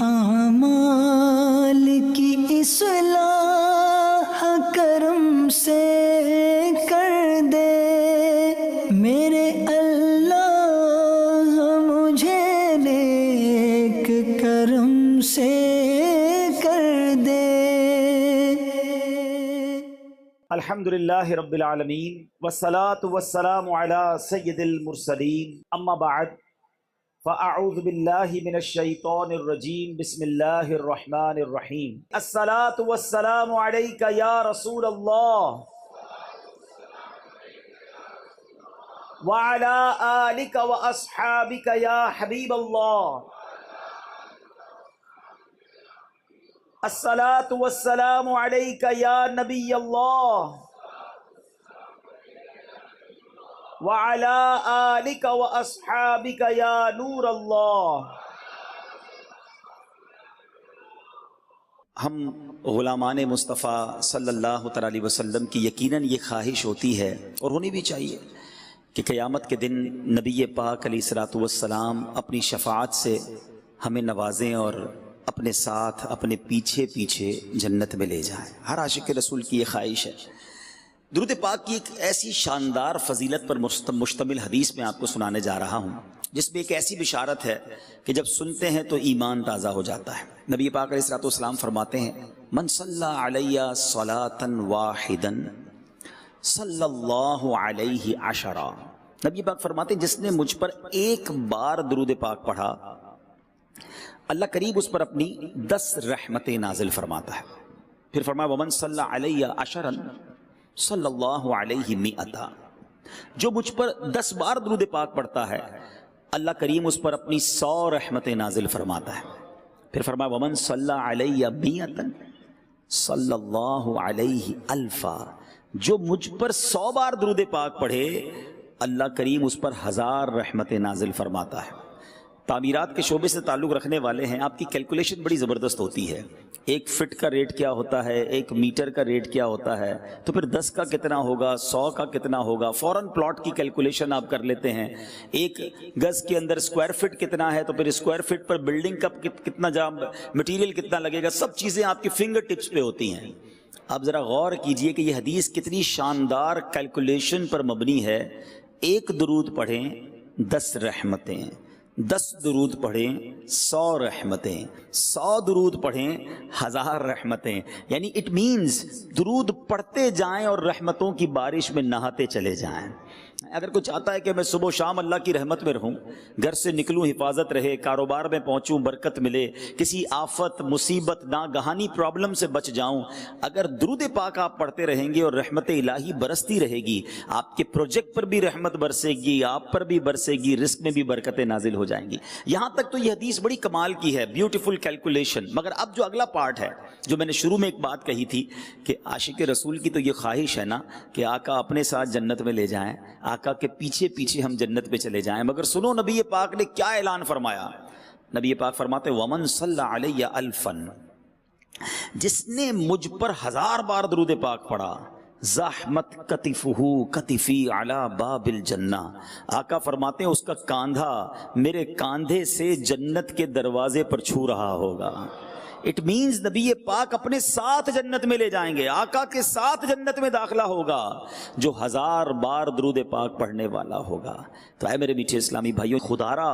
اعمال کی اصلاح کرم سے کر دے میرے اللہ، مجھے نیک کرم سے کر دے۔ الحمدللہ رب العالمین والصلاة والسلام علی سید المرسلین، اما بعد فاعوذ باللہ من الشیطان الرجیم، بسم اللہ الرحمن الرحیم۔ الصلاة والسلام علیک یا رسول اللہ وعلی آلک واصحابک یا حبیب اللہ۔ الصلاة والسلام علیک یا نبی اللہ وعلی آلک واصحابک یا نور اللہ۔ ہم غلامان مصطفیٰ صلی اللہ علیہ وسلم کی یقیناً یہ خواہش ہوتی ہے اور ہونی بھی چاہیے کہ قیامت کے دن نبی پاک علیہ الصلوۃ والسلام اپنی شفاعت سے ہمیں نوازیں اور اپنے ساتھ اپنے پیچھے پیچھے جنت میں لے جائیں۔ ہر عاشق رسول کی یہ خواہش ہے۔ درود پاک کی ایک ایسی شاندار فضیلت پر مشتمل حدیث میں آپ کو سنانے جا رہا ہوں، جس میں ایک ایسی بشارت ہے کہ جب سنتے ہیں تو ایمان تازہ ہو جاتا ہے۔ نبی پاک علیہ الصلوۃ والسلام فرماتے ہیں، من صلی علی صلاۃ واحدا صلی اللہ علیہ عشرہ۔ نبی پاک فرماتے ہیں جس نے مجھ پر ایک بار درود پاک پڑھا، اللہ قریب اس پر اپنی 10 رحمتیں نازل فرماتا ہے۔ پھر فرمایا ومن صلی علیہ عشرا صلی اللہ علیہ مئتا، جو مجھ پر 10 بار درود پاک پڑھتا ہے اللہ کریم اس پر اپنی 100 رحمتیں نازل فرماتا ہے۔ پھر فرمایا ومن صلی علیہ مئتا صلی اللہ علیہ الفا، جو مجھ پر 100 بار درود پاک پڑھے اللہ کریم اس پر 1000 رحمتیں نازل فرماتا ہے۔ تعمیرات کے شعبے سے تعلق رکھنے والے ہیں، آپ کی کیلکولیشن بڑی زبردست ہوتی ہے۔ 1 فٹ کا ریٹ کیا ہوتا ہے، 1 میٹر کا ریٹ کیا ہوتا ہے، تو پھر 10 کا کتنا ہوگا، 100 کا کتنا ہوگا، فوراً پلاٹ کی کیلکولیشن آپ کر لیتے ہیں۔ 1 گز کے اندر اسکوائر فٹ کتنا ہے، تو پھر اسکوائر فٹ پر بلڈنگ کا کتنا مٹیریل کتنا لگے گا، سب چیزیں آپ کی فنگر ٹپس پہ ہوتی ہیں۔ آپ ذرا غور کیجئے کہ یہ حدیث کتنی شاندار کیلکولیشن پر مبنی ہے۔ 1 درود پڑھیں 10 رحمتیں، 10 درود پڑھیں 100 رحمتیں، 100 درود پڑھیں 1000 رحمتیں، یعنی اٹ مینز درود پڑھتے جائیں اور رحمتوں کی بارش میں نہاتے چلے جائیں۔ اگر کوئی چاہتا ہے کہ میں صبح و شام اللہ کی رحمت میں رہوں، گھر سے نکلوں حفاظت رہے، کاروبار میں پہنچوں برکت ملے، کسی آفت مصیبت ناگہانی پرابلم سے بچ جاؤں، اگر درود پاک آپ پڑھتے رہیں گے اور رحمت الہی برستی رہے گی، آپ کے پروجیکٹ پر بھی رحمت برسے گی، آپ پر بھی برسے گی، رزق میں بھی برکتیں نازل ہو جائیں گی۔ یہاں تک تو یہ حدیث بڑی کمال کی ہے، بیوٹیفل کیلکولیشن۔ مگر اب جو اگلا پارٹ ہے، جو میں نے شروع میں ایک بات کہی تھی کہ عاشق رسول کی تو یہ خواہش ہے نا کہ آقا اپنے ساتھ جنت میں لے جائیں، آقا کے پیچھے پیچھے ہم جنت پہ چلے جائیں۔ مگر سنو نبی پاک نے کیا اعلان فرمایا۔ نبی پاک فرماتے ومن صلی علیہ الفا، جس نے مجھ پر 1000 بار درود پاک پڑھا، زحمت کتفہ کتفی علی باب الجنہ، آقا فرماتے ہیں اس کا کاندھا میرے کاندھے سے جنت کے دروازے پر چھو رہا ہوگا۔ اٹ مینز نبی پاک اپنے ساتھ جنت میں لے جائیں گے، آقا کے ساتھ جنت میں داخلہ ہوگا جو 1000 بار درود پاک پڑھنے والا ہوگا۔ تو اے میرے میٹھے اسلامی بھائیوں، خدارا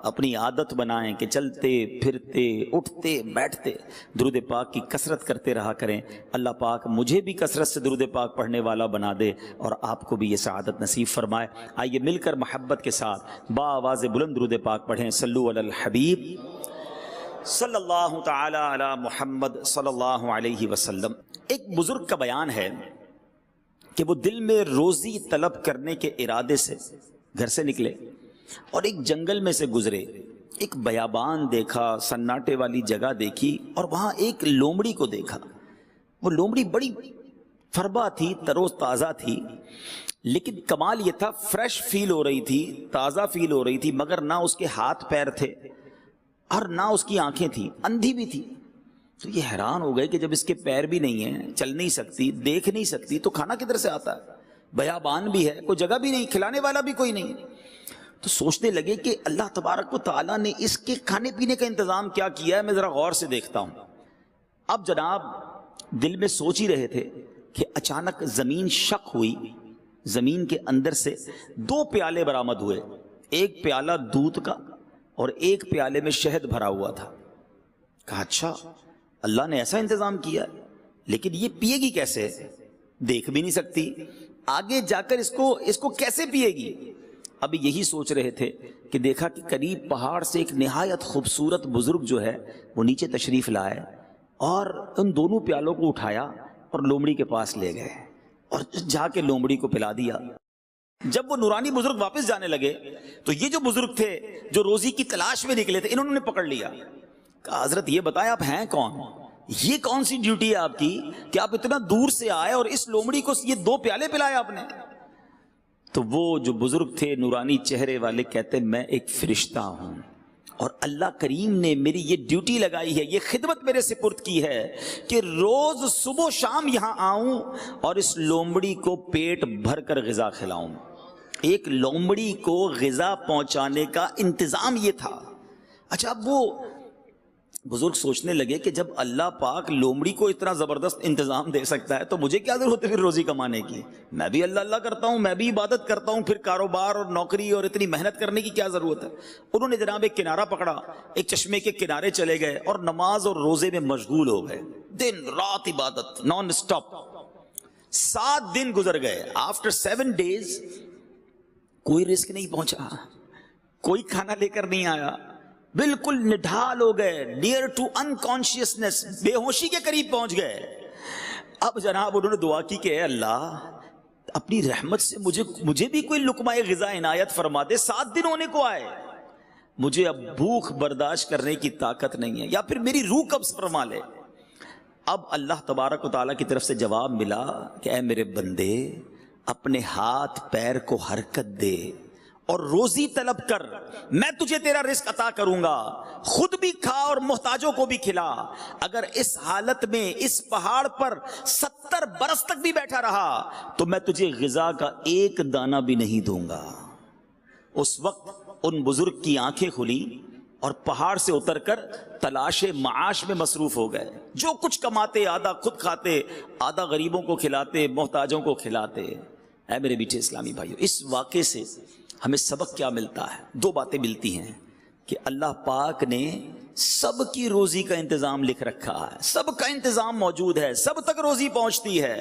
اپنی عادت بنائیں کہ چلتے پھرتے اٹھتے بیٹھتے درود پاک کی کثرت کرتے رہا کریں۔ اللہ پاک مجھے بھی کثرت سے درود پاک پڑھنے والا بنا دے اور آپ کو بھی یہ سعادت نصیب فرمائے۔ آئیے مل کر محبت کے ساتھ با آواز بلند درود پاک پڑھیں۔ صلو علی الحبیب صلی اللہ تعالی علی محمد صلی اللہ علیہ وسلم۔ ایک بزرگ کا بیان ہے کہ وہ دل میں روزی طلب کرنے کے ارادے سے گھر سے نکلے اور ایک جنگل میں سے گزرے، ایک بیابان دیکھا، سناٹے والی جگہ دیکھی اور وہاں ایک لومڑی کو دیکھا۔ وہ لومڑی بڑی فربا تھی، ترو تازہ تھی، لیکن کمال یہ تھا فریش فیل ہو رہی تھی، تازہ فیل ہو رہی تھی، مگر نہ اس کے ہاتھ پیر تھے اور نہ اس کی آنکھیں تھیں، اندھی بھی تھی۔ تو یہ حیران ہو گئے کہ جب اس کے پیر بھی نہیں ہیں، چل نہیں سکتی، دیکھ نہیں سکتی، تو کھانا کدھر سے آتا ہے؟ بیابان بھی ہے، کوئی جگہ بھی نہیں، کھلانے والا بھی کوئی نہیں۔ تو سوچنے لگے کہ اللہ تبارک و تعالیٰ نے اس کے کھانے پینے کا انتظام کیا کیا ہے، میں ذرا غور سے دیکھتا ہوں۔ اب جناب دل میں سوچ ہی رہے تھے کہ اچانک زمین شق ہوئی، زمین کے اندر سے 2 پیالے برآمد ہوئے، ایک پیالہ دودھ کا اور ایک پیالے میں شہد بھرا ہوا تھا۔ کہا اچھا اللہ نے ایسا انتظام کیا، لیکن یہ پیے گی کیسے؟ دیکھ بھی نہیں سکتی، آگے جا کر اس کو کیسے پیے گی؟ اب یہی سوچ رہے تھے کہ دیکھا کہ قریب پہاڑ سے ایک نہایت خوبصورت بزرگ جو ہے وہ نیچے تشریف لائے اور ان دونوں پیالوں کو اٹھایا اور لومڑی کے پاس لے گئے اور جا کے لومڑی کو پلا دیا۔ جب وہ نورانی بزرگ واپس جانے لگے تو یہ جو بزرگ تھے جو روزی کی تلاش میں نکلے تھے، انہوں نے پکڑ لیا۔ کہا حضرت یہ بتائیں آپ ہیں کون؟ یہ کون سی ڈیوٹی ہے آپ کی کہ آپ اتنا دور سے آئے اور اس لومڑی کو یہ 2 پیالے پلائے آپ نے؟ تو وہ جو بزرگ تھے نورانی چہرے والے کہتے میں ایک فرشتہ ہوں اور اللہ کریم نے میری یہ ڈیوٹی لگائی ہے، یہ خدمت میرے سپرد کی ہے کہ روز صبح و شام یہاں آؤں اور اس لومڑی کو پیٹ بھر کر غذا کھلاؤں۔ ایک لومڑی کو غذا پہنچانے کا انتظام یہ تھا۔ اچھا اب وہ بزرگ سوچنے لگے کہ جب اللہ پاک لومڑی کو اتنا زبردست انتظام دے سکتا ہے تو مجھے کیا ضرورت ہے پھر روزی کمانے کی؟ میں بھی اللہ اللہ کرتا ہوں، میں بھی عبادت کرتا ہوں، پھر کاروبار اور نوکری اور اتنی محنت کرنے کی کیا ضرورت ہے؟ انہوں نے جناب ایک کنارہ پکڑا، ایک چشمے کے کنارے چلے گئے اور نماز اور روزے میں مشغول ہو گئے، دن رات عبادت نان اسٹاپ۔ 7 دن گزر گئے۔ آفٹر 7 days کوئی رزق نہیں پہنچا، کوئی کھانا لے کر نہیں آیا، بالکل نڈھال ہو گئے، نیئر ٹو انکانشیسنس، بے ہوشی کے قریب پہنچ گئے۔ اب جناب انہوں نے دعا کی کہ اے اللہ اپنی رحمت سے مجھے بھی کوئی لقمہ غذا عنایت فرما دے، 7 دن ہونے کو آئے، مجھے اب بھوک برداشت کرنے کی طاقت نہیں ہے، یا پھر میری روح قبض فرما لے۔ اب اللہ تبارک و تعالیٰ کی طرف سے جواب ملا کہ اے میرے بندے اپنے ہاتھ پیر کو حرکت دے اور روزی طلب کر، میں تجھے تیرا رزق عطا کروں گا، خود بھی کھا اور محتاجوں کو بھی کھلا۔ اگر اس حالت میں اس پہاڑ پر 70 برس تک بھی بیٹھا رہا تو میں تجھے غذا کا ایک دانہ بھی نہیں دوں گا۔ اس وقت ان بزرگ کی آنکھیں کھلی اور پہاڑ سے اتر کر تلاش معاش میں مصروف ہو گئے، جو کچھ کماتے آدھا خود کھاتے، آدھا غریبوں کو کھلاتے، محتاجوں کو کھلاتے۔ اے میرے میٹھے اسلامی بھائیو، اس واقعے سے ہمیں سبق کیا ملتا ہے؟ 2 باتیں ملتی ہیں کہ اللہ پاک نے سب کی روزی کا انتظام لکھ رکھا ہے، سب کا انتظام موجود ہے، سب تک روزی پہنچتی ہے،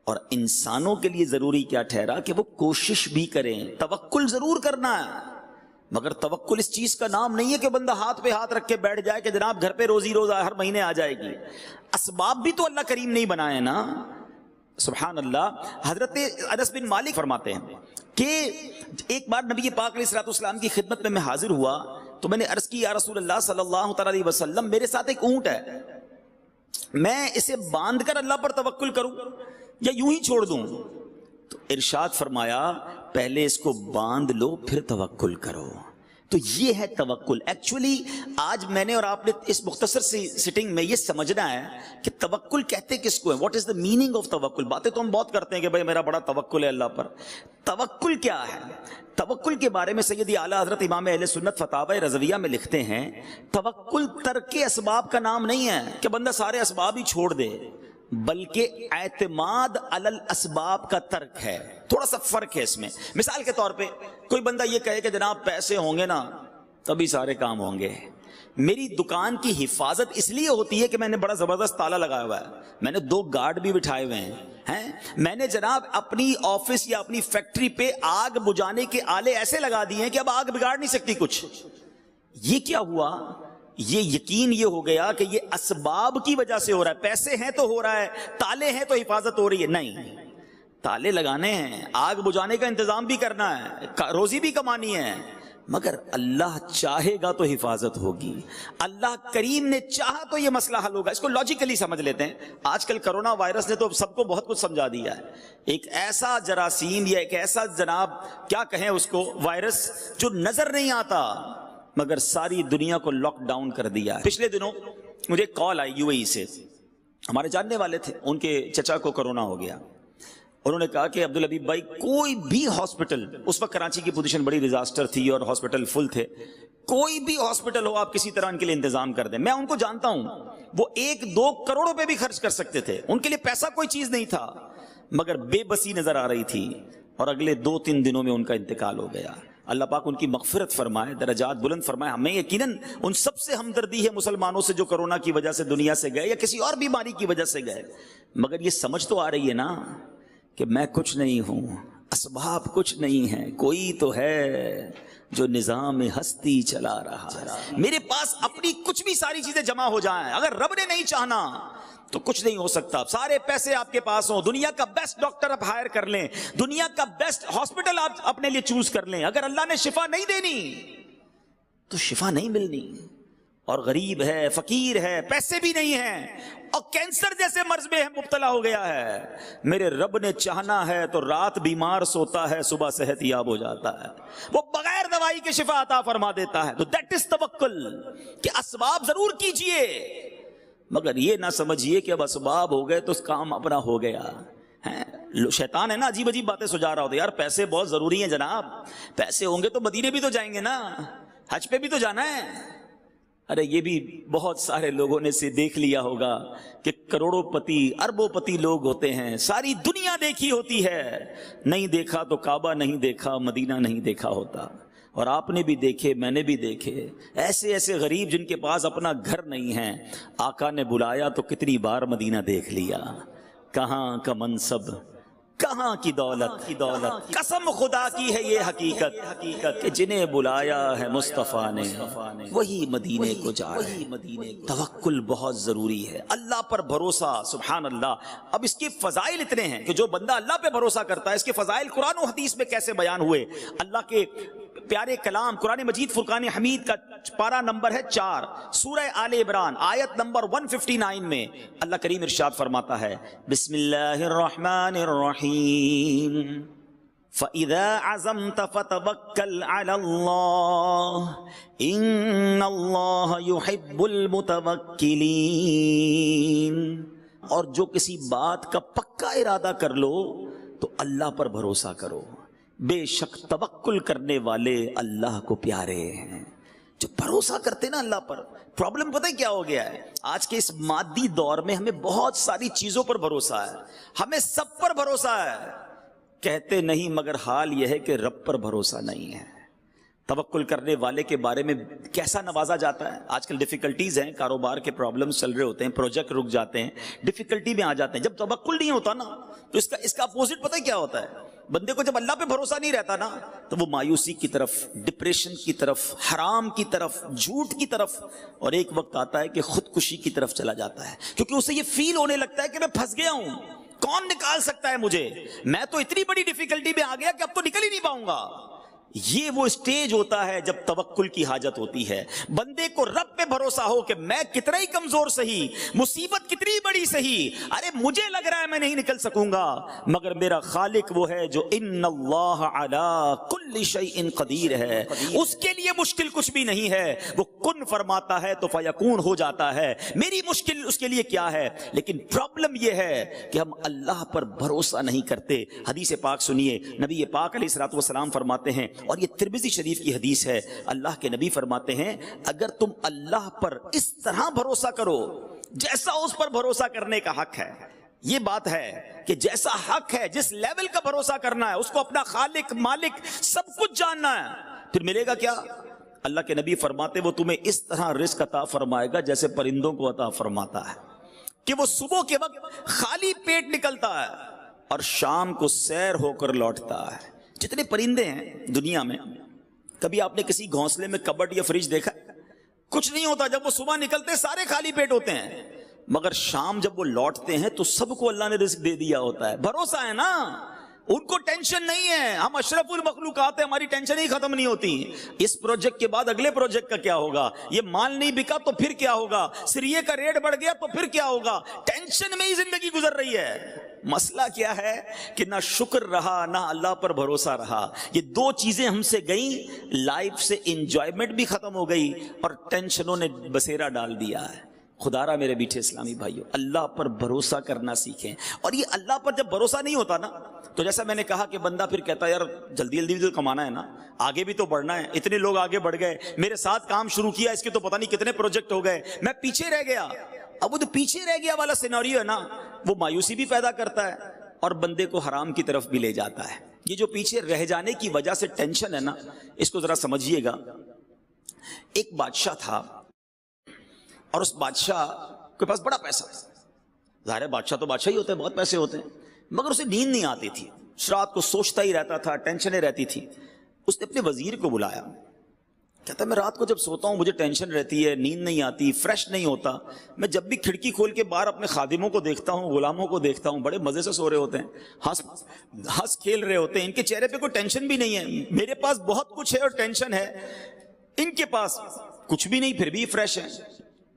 اور انسانوں کے لیے ضروری کیا ٹھہرا کہ وہ کوشش بھی کریں، توکل ضرور کرنا ہے، مگر توکل اس چیز کا نام نہیں ہے کہ بندہ ہاتھ پہ ہاتھ رکھ کے بیٹھ جائے کہ جناب گھر پہ روزی روز ہر مہینے آ جائے گی۔ اسباب بھی تو اللہ کریم نے ہی بنائے نا، سبحان اللہ۔ حضرت انس بن مالک فرماتے ہیں کہ ایک بار نبی پاک علیہ الصلوۃ والسلام کی خدمت میں حاضر ہوا تو میں نے عرض کی یا رسول اللہ صلی اللہ تعالی علیہ وسلم میرے ساتھ ایک اونٹ ہے، میں اسے باندھ کر اللہ پر توکل کروں یا یوں ہی چھوڑ دوں؟ تو ارشاد فرمایا پہلے اس کو باندھ لو پھر توکل کرو۔ تو یہ ہے توکل۔ ایکچولی آج میں نے اور آپ نے اس مختصر سی سٹنگ میں یہ سمجھنا ہے کہ توکل کہتے کس کو ہے، what is the meaning of توکل۔ باتیں تو ہم بہت کرتے ہیں کہ بھائی میرا بڑا توکل ہے اللہ پر، توکل کیا ہے؟ توکل کے بارے میں سیدی اعلیٰ حضرت امام اہل سنت فتاوی رضویہ میں لکھتے ہیں توکل ترک اسباب کا نام نہیں ہے کہ بندہ سارے اسباب ہی چھوڑ دے، بلکہ اعتماد علی الاسباب کا ترک ہے۔ تھوڑا سا فرق ہے اس میں۔ مثال کے طور پہ کوئی بندہ یہ کہے کہ جناب پیسے ہوں گے نا تبھی سارے کام ہوں گے، میری دکان کی حفاظت اس لیے ہوتی ہے کہ میں نے بڑا زبردست تالا لگایا ہوا ہے، میں نے 2 گارڈ بھی بٹھائے ہوئے ہیں، میں نے جناب اپنی آفس یا اپنی فیکٹری پہ آگ بجھانے کے آلے ایسے لگا دیے ہیں کہ اب آگ بگاڑ نہیں سکتی کچھ۔ یہ کیا ہوا؟ یہ یقین یہ ہو گیا کہ یہ اسباب کی وجہ سے ہو رہا ہے، پیسے ہیں تو ہو رہا ہے، تالے ہیں تو حفاظت ہو رہی ہے۔ نہیں، تالے لگانے ہیں، آگ بجھانے کا انتظام بھی کرنا ہے، روزی بھی کمانی ہے، مگر اللہ چاہے گا تو حفاظت ہوگی، اللہ کریم نے چاہا تو یہ مسئلہ حل ہوگا۔ اس کو لاجیکلی سمجھ لیتے ہیں۔ آج کل کرونا وائرس نے تو سب کو بہت کچھ سمجھا دیا ہے۔ ایک ایسا جراثیم یا ایک ایسا جناب کیا کہیں اس کو وائرس جو نظر نہیں آتا مگر ساری دنیا کو لاک ڈاؤن کر دیا ہے۔ پچھلے دنوں مجھے ایک کال آئی UAE سے، ہمارے جاننے والے تھے، ان کے چچا کو کرونا ہو گیا انہوں نے کہا کہ عبدالحبیب بھائی کوئی بھی ہاسپٹل، اس وقت کراچی کی پوزیشن بڑی ڈیزاسٹر تھی اور ہاسپٹل فل تھے، کوئی بھی ہاسپٹل ہو آپ کسی طرح ان کے لیے انتظام کر دیں. میں ان کو جانتا ہوں، وہ 1-2 کروڑ روپے بھی خرچ کر سکتے تھے، ان کے لیے پیسہ کوئی چیز نہیں تھا، مگر بے بسی نظر آ رہی تھی اور اگلے 2-3 دنوں میں ان کا انتقال ہو گیا. اللہ پاک ان کی مغفرت فرمائے، درجات بلند فرمائے. ہمیں یقیناً ان سب سے ہمدردی ہے مسلمانوں سے جو کرونا کی وجہ سے دنیا سے گئے یا کسی اور بیماری کی وجہ سے گئے، مگر یہ سمجھ تو آ رہی ہے نا کہ میں کچھ نہیں ہوں، اسباب کچھ نہیں ہیں، کوئی تو ہے جو نظام ہستی چلا رہا ہے. میرے پاس اپنی کچھ بھی ساری چیزیں جمع ہو جائیں، اگر رب نے نہیں چاہنا تو کچھ نہیں ہو سکتا. سارے پیسے آپ کے پاس ہوں، دنیا کا بیسٹ ڈاکٹر آپ ہائر کر لیں، دنیا کا بیسٹ ہاسپٹل آپ اپنے لیے چوز کر لیں، اگر اللہ نے شفا نہیں دینی تو شفا نہیں ملنی. اور غریب ہے، فقیر ہے، پیسے بھی نہیں ہیں اور کینسر جیسے مرض میں مبتلا ہو گیا ہے، میرے رب نے چاہنا ہے تو رات بیمار سوتا ہے، صبح صحت یاب ہو جاتا ہے، وہ بغیر دوائی کے شفا عطا فرما دیتا ہے. تو دیٹ از توکل کہ اسباب ضرور کیجئے، مگر یہ نہ سمجھیے کہ اب اسباب ہو گئے تو اس کام اپنا ہو گیا. شیطان ہے نا عجیب عجیب باتیں سجا رہا ہوتا ہے، یار پیسے بہت ضروری ہیں جناب، پیسے ہوں گے تو مدینے بھی تو جائیں گے نا، حج پہ بھی تو جانا ہے. ارے یہ بھی بہت سارے لوگوں نے سے دیکھ لیا ہوگا کہ کروڑوں پتی اربوں پتی لوگ ہوتے ہیں، ساری دنیا دیکھی ہوتی ہے، نہیں دیکھا تو کعبہ نہیں دیکھا، مدینہ نہیں دیکھا ہوتا. اور آپ نے بھی دیکھے، میں نے بھی دیکھے ایسے ایسے غریب جن کے پاس اپنا گھر نہیں ہے، آقا نے بلایا تو کتنی بار مدینہ دیکھ لیا. کہاں کا منصب، کہاں کی دولت، قسم خدا کی ہے یہ حقیقت کہ جنہیں بلایا ہے مصطفیٰ نے وہی مدینے کو جا رہے ہیں. توکل بہت ضروری ہے، اللہ پر بھروسہ. سبحان اللہ. اب اس کے فضائل اتنے ہیں کہ جو بندہ اللہ پہ بھروسہ کرتا ہے، اس کے فضائل قرآن و حدیث میں کیسے بیان ہوئے. اللہ کے پیارے کلام قرآن مجید فرقان حمید کا پارہ نمبر ہے 4، سورہ آل عمران آیت نمبر 159 میں اللہ کریم ارشاد فرماتا ہے، بسم اللہ الرحمن الرحیم فَإِذَا عَزَمْتَ فَتَوَكَّلْ عَلَى اللَّهِ إِنَّ اللَّهَ يُحِبُّ الْمُتَوَكِّلِينَ. اور جو کسی بات کا پکا ارادہ کر لو تو اللہ پر بھروسہ کرو، بے شک توکل کرنے والے اللہ کو پیارے ہیں. جو بھروسہ کرتے نا اللہ پر. پرابلم پتہ ہے کیا ہو گیا ہے آج کے اس مادی دور میں؟ ہمیں بہت ساری چیزوں پر بھروسہ ہے، ہمیں سب پر بھروسہ ہے، کہتے نہیں مگر حال یہ ہے کہ رب پر بھروسہ نہیں ہے. توکل کرنے والے کے بارے میں کیسا نوازا جاتا ہے. آج کل ڈیفیکلٹیز ہیں، کاروبار کے پرابلمز چل رہے ہوتے ہیں، پروجیکٹ رک جاتے ہیں، ڈیفیکلٹی میں آ جاتے ہیں. جب توکل نہیں ہوتا نا تو اس کا اپوزٹ پتہ ہے کیا ہوتا ہے؟ بندے کو جب اللہ پہ بھروسہ نہیں رہتا نا تو وہ مایوسی کی طرف، ڈپریشن کی طرف، حرام کی طرف، جھوٹ کی طرف، اور ایک وقت آتا ہے کہ خودکشی کی طرف چلا جاتا ہے، کیونکہ اسے یہ فیل ہونے لگتا ہے کہ میں پھنس گیا ہوں، کون نکال سکتا ہے مجھے، میں تو اتنی بڑی ڈیفیکلٹی میں آ گیا کہ اب تو نکل ہی نہیں پاؤں گا. یہ وہ اسٹیج ہوتا ہے جب توکل کی حاجت ہوتی ہے. بندے کو رب پہ بھروسہ ہو کہ میں کتنا ہی کمزور سہی، مصیبت کتنی بڑی سہی، ارے مجھے لگ رہا ہے میں نہیں نکل سکوں گا، مگر میرا خالق وہ ہے جو ان اللہ علی کل شیء قدیر ہے، اس کے لیے مشکل کچھ بھی نہیں ہے، وہ کن فرماتا ہے تو فیکون ہو جاتا ہے. میری مشکل اس کے لیے کیا ہے؟ لیکن پرابلم یہ ہے کہ ہم اللہ پر بھروسہ نہیں کرتے. حدیث پاک سنیے، نبی پاک علیہ الصلوۃ والسلام فرماتے ہیں، اور یہ ترمذی شریف کی حدیث ہے، اللہ کے نبی فرماتے ہیں اگر تم اللہ پر اس طرح بھروسہ کرو جیسا اس پر بھروسہ کرنے کا حق ہے. یہ بات ہے کہ جیسا حق ہے، جس لیول کا بھروسہ کرنا ہے، اس کو اپنا خالق مالک سب کچھ جاننا ہے، پھر ملے گا کیا؟ اللہ کے نبی فرماتے وہ تمہیں اس طرح رزق عطا فرمائے گا جیسے پرندوں کو عطا فرماتا ہے، کہ وہ صبح کے وقت خالی پیٹ نکلتا ہے اور شام کو سیر ہو کر لوٹتا ہے. جتنے پرندے ہیں دنیا میں، کبھی آپ نے کسی گھونسلے میں کبڈ یا فریج دیکھا؟ کچھ نہیں ہوتا. جب وہ صبح نکلتے سارے خالی پیٹ ہوتے ہیں، مگر شام جب وہ لوٹتے ہیں تو سب کو اللہ نے رزق دے دیا ہوتا ہے. بھروسہ ہے نا، ان کو ٹینشن نہیں ہے. ہم اشرف المخلوقات ہیں، ہماری ٹینشن ہی ختم نہیں ہوتی. اس پروجیکٹ کے بعد اگلے پروجیکٹ کا کیا ہوگا، یہ مال نہیں بکا تو پھر کیا ہوگا، سریے کا ریٹ بڑھ گیا تو پھر کیا ہوگا. ٹینشن میں ہی زندگی گزر رہی ہے. مسئلہ کیا ہے کہ نہ شکر رہا نہ اللہ پر بھروسہ رہا. یہ دو چیزیں ہم سے گئیں، لائف سے انجوائمنٹ بھی ختم ہو گئی اور ٹینشنوں نے بسیرا ڈال دیا ہے. خدا را میرے میٹھے اسلامی بھائیوں، اللہ پر بھروسہ کرنا سیکھیں. اور یہ اللہ پر جب بھروسہ نہیں ہوتا نا تو جیسا میں نے کہا کہ بندہ پھر کہتا ہے یار جلدی جلدی بھی تو کمانا ہے نا، آگے بھی تو بڑھنا ہے، اتنے لوگ آگے بڑھ گئے، میرے ساتھ کام شروع کیا، اس کے تو پتہ نہیں کتنے پروجیکٹ ہو گئے، میں پیچھے رہ گیا. اب وہ جو پیچھے رہ گیا والا سیناریو ہے نا، وہ مایوسی بھی پیدا کرتا ہے اور بندے کو حرام کی طرف بھی لے جاتا ہے. یہ جو پیچھے رہ جانے کی وجہ سے ٹینشن ہے نا، اس کو ذرا سمجھیے گا. ایک بادشاہ تھا اور اس بادشاہ کے پاس بڑا پیسہ، ظاہر ہے بادشاہ تو بادشاہ ہی ہوتے ہیں، بہت پیسے ہوتے ہیں، مگر اسے نیند نہیں آتی تھی، رات کو سوچتا ہی رہتا تھا، ٹینشنیں رہتی تھی. اس نے اپنے وزیر کو بلایا، کہتا ہے میں رات کو جب سوتا ہوں مجھے ٹینشن رہتی ہے، نیند نہیں آتی، فریش نہیں ہوتا، میں جب بھی کھڑکی کھول کے باہر اپنے خادموں کو دیکھتا ہوں، غلاموں کو دیکھتا ہوں، بڑے مزے سے سو رہے ہوتے ہیں، ہنس کھیل رہے ہوتے ہیں، ان کے چہرے پہ کوئی ٹینشن بھی نہیں ہے، میرے پاس بہت کچھ ہے اور ٹینشن ہے، ان کے پاس کچھ بھی نہیں پھر بھی فریش ہے.